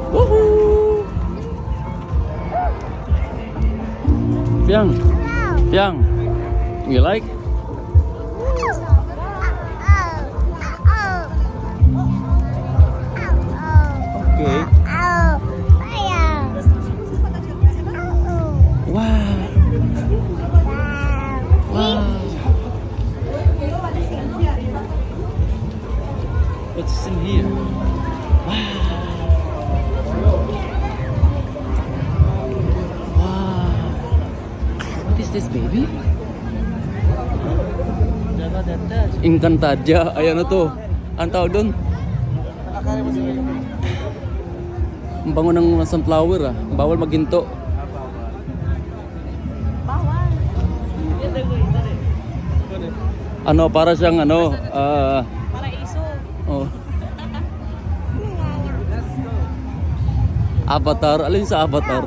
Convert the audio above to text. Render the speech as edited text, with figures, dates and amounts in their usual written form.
Woohoo! Piang, Piang, you like? Okay. Wow. Wow. What's in here? Wow. Wow. What is this, baby? Encantadia. Ay, ano to? Ang tawag doon? Ang bango ng sunflower ah. Bawal maghinto. Ano, para siyang ano, Paraiso. oh. Avatar, alin sa Avatar?